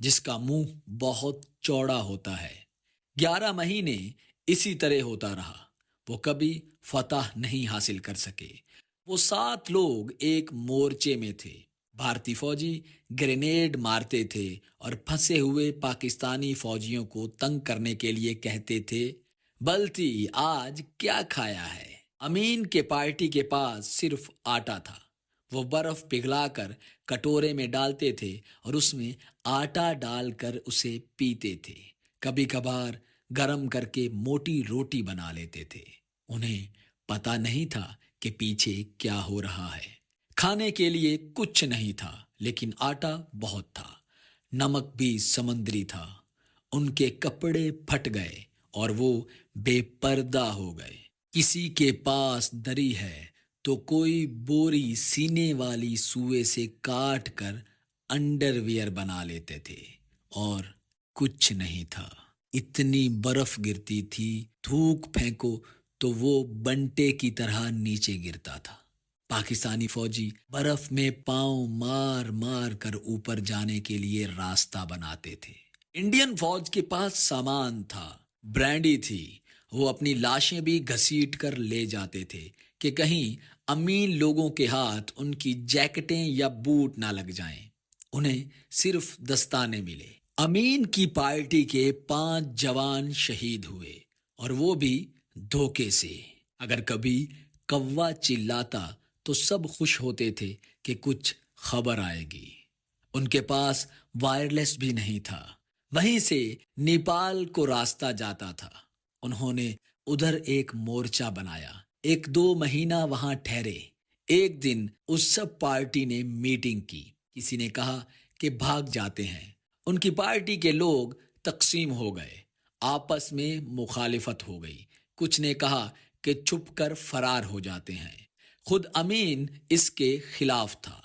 جس کا منہ بہت چوڑا ہوتا ہے۔ 11 مہینے اسی طرح ہوتا رہا۔ وہ کبھی فتح نہیں حاصل کر سکے۔ وہ 7 لوگ ایک مورچے میں تھے۔ بھارتی فوجی گرینیڈ مارتے تھے اور پھنسے ہوئے پاکستانی فوجیوں کو تنگ کرنے کے لیے کہتے تھے، بلتی آج کیا کھایا ہے؟ امین کے پارٹی کے پاس صرف آٹا تھا۔ وہ برف پگھلا کر کٹورے میں ڈالتے تھے اور اس میں آٹا ڈال کر اسے پیتے تھے۔ کبھی کبھار گرم کر کے موٹی روٹی بنا لیتے تھے۔ انہیں پتہ نہیں تھا کہ پیچھے کیا ہو رہا ہے۔ کھانے کے لیے کچھ نہیں تھا، لیکن آٹا بہت تھا۔ نمک بھی سمندری تھا۔ ان کے کپڑے پھٹ گئے اور وہ بے پردہ ہو گئے۔ کسی کے پاس دری ہے تو کوئی بوری سینے والی سوئے سے کاٹ کر انڈر ویئر بنا لیتے تھے، اور کچھ نہیں تھا۔ اتنی برف گرتی تھی، تھوک پھینکو تو وہ بنٹے کی طرح نیچے گرتا تھا۔ پاکستانی فوجی برف میں پاؤں مار مار کر اوپر جانے کے لیے راستہ بناتے تھے۔ انڈین فوج کے پاس سامان تھا، برانڈی تھی۔ وہ اپنی لاشیں بھی گھسیٹ کر لے جاتے تھے کہ کہیں امین لوگوں کے ہاتھ ان کی جیکٹیں یا بوٹ نہ لگ جائیں۔ انہیں صرف دستانے ملے۔ امین کی پارٹی کے 5 جوان شہید ہوئے، اور وہ بھی دھوکے سے۔ اگر کبھی کوا چلاتا تو سب خوش ہوتے تھے کہ کچھ خبر آئے گی۔ ان کے پاس وائرلیس بھی نہیں تھا۔ وہیں سے نیپال کو راستہ جاتا تھا۔ انہوں نے ادھر ایک مورچہ بنایا۔ 1-2 مہینہ وہاں ٹھہرے۔ ایک دن اس سب پارٹی نے میٹنگ کی۔ کسی نے کہا کہ بھاگ جاتے ہیں۔ ان کی پارٹی کے لوگ تقسیم ہو گئے۔ آپس میں مخالفت ہو گئی۔ کچھ نے کہا کہ چھپ کر فرار ہو جاتے ہیں۔ خود امین اس کے خلاف تھا۔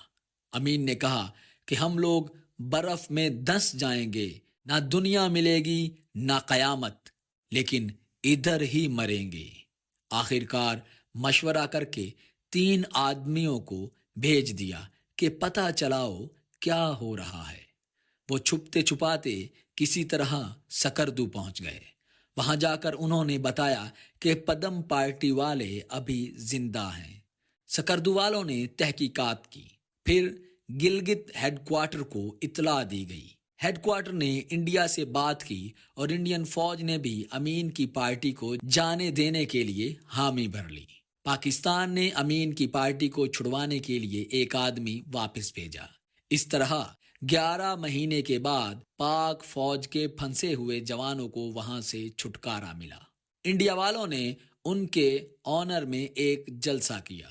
امین نے کہا کہ ہم لوگ برف میں دھنس جائیں گے، نہ دنیا ملے گی نہ قیامت، لیکن ادھر ہی مریں گے۔ آخرکار مشورہ کر کے 3 آدمیوں کو بھیج دیا کہ پتہ چلاؤ کیا ہو رہا ہے۔ وہ چھپتے چھپاتے کسی طرح سکردو پہنچ گئے۔ وہاں جا کر انہوں نے بتایا کہ پدم پارٹی والے ابھی زندہ ہیں۔ سکردو والوں نے تحقیقات کی۔ پھر گلگت ہیڈ کوارٹر کو اطلاع دی گئی۔ ہیڈ کوارٹر نے انڈیا سے بات کی اور انڈین فوج نے بھی امین کی پارٹی کو جانے دینے کے لیے حامی بھر لی۔ پاکستان نے امین کی پارٹی کو چھڑوانے کے لیے ایک آدمی واپس بھیجا۔ اس طرح 11 مہینے کے بعد پاک فوج کے پھنسے ہوئے جوانوں کو وہاں سے چھٹکارا ملا۔ انڈیا والوں نے ان کے آنر میں ایک جلسہ کیا،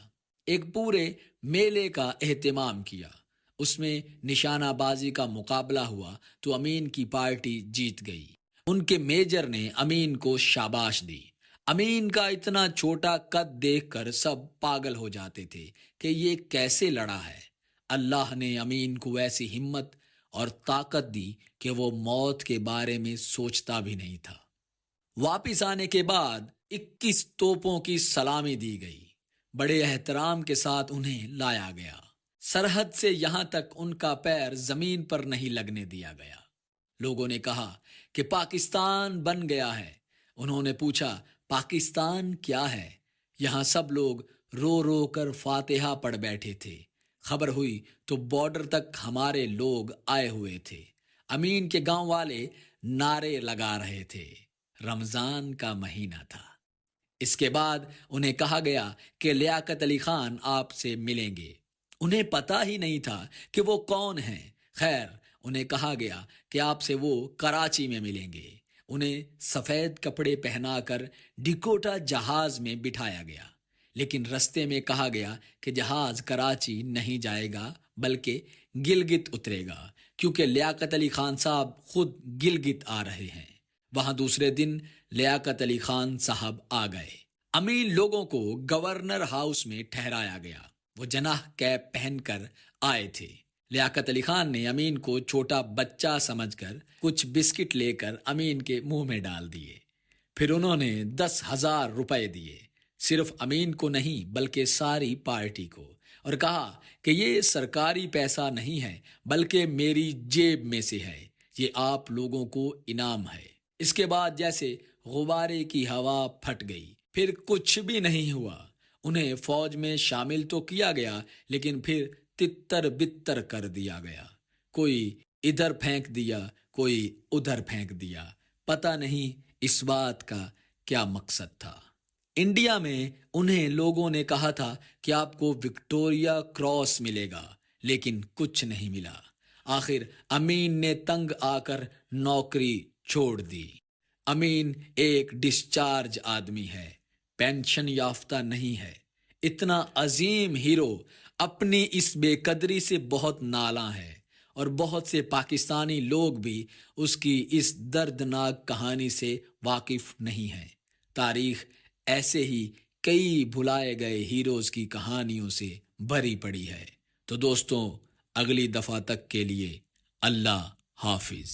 ایک پورے میلے کا اہتمام کیا۔ اس میں نشانہ بازی کا مقابلہ ہوا تو امین کی پارٹی جیت گئی۔ ان کے میجر نے امین کو شاباش دی۔ امین کا اتنا چھوٹا قد دیکھ کر سب پاگل ہو جاتے تھے کہ یہ کیسے لڑا ہے۔ اللہ نے امین کو ایسی ہمت اور طاقت دی کہ وہ موت کے بارے میں سوچتا بھی نہیں تھا۔ واپس آنے کے بعد 21 توپوں کی سلامی دی گئی۔ بڑے احترام کے ساتھ انہیں لایا گیا۔ سرحد سے یہاں تک ان کا پیر زمین پر نہیں لگنے دیا گیا۔ لوگوں نے کہا کہ پاکستان بن گیا ہے۔ انہوں نے پوچھا پاکستان کیا ہے؟ یہاں سب لوگ رو رو کر فاتحہ پڑھ بیٹھے تھے۔ خبر ہوئی تو بارڈر تک ہمارے لوگ آئے ہوئے تھے۔ امین کے گاؤں والے نعرے لگا رہے تھے۔ رمضان کا مہینہ تھا۔ اس کے بعد انہیں کہا گیا کہ لیاقت علی خان آپ سے ملیں گے۔ انہیں پتہ ہی نہیں تھا کہ وہ کون ہیں۔ خیر، انہیں کہا گیا کہ آپ سے وہ کراچی میں ملیں گے۔ انہیں سفید کپڑے پہنا کر ڈکوٹا جہاز میں بٹھایا گیا، لیکن رستے میں کہا گیا کہ جہاز کراچی نہیں جائے گا بلکہ گلگت اترے گا، کیونکہ لیاقت علی خان صاحب خود گلگت آ رہے ہیں۔ وہاں دوسرے دن لیاقت علی خان صاحب آ گئے۔ امین لوگوں کو گورنر ہاؤس میں ٹھہرایا گیا۔ وہ جناح کیپ پہن کر آئے تھے۔ لیاقت علی خان نے امین کو چھوٹا بچہ سمجھ کر کچھ بسکٹ لے کر امین کے منہ میں ڈال دیے۔ پھر انہوں نے 10,000 روپے دیے، صرف امین کو نہیں بلکہ ساری پارٹی کو، اور کہا کہ یہ سرکاری پیسہ نہیں ہے بلکہ میری جیب میں سے ہے، یہ آپ لوگوں کو انعام ہے۔ اس کے بعد جیسے غبارے کی ہوا پھٹ گئی، پھر کچھ بھی نہیں ہوا۔ انہیں فوج میں شامل تو کیا گیا، لیکن پھر تتر بتر کر دیا گیا۔ کوئی ادھر پھینک دیا، کوئی ادھر پھینک دیا۔ پتہ نہیں اس بات کا کیا مقصد تھا۔ انڈیا میں انہیں لوگوں نے کہا تھا کہ آپ کو وکٹوریا کراس ملے گا، لیکن کچھ نہیں ملا۔ آخر امین نے تنگ آ کر نوکری چھوڑ دی۔ امین ایک ڈسچارج آدمی ہے، پینشن یافتہ نہیں ہے۔ اتنا عظیم ہیرو اپنی اس بے قدری سے بہت نالاں ہے، اور بہت سے پاکستانی لوگ بھی اس کی اس دردناک کہانی سے واقف نہیں ہیں۔ تاریخ ایسے ہی کئی بھلائے گئے ہیروز کی کہانیوں سے بھری پڑی ہے۔ تو دوستوں، اگلی دفعہ تک کے لیے اللہ حافظ۔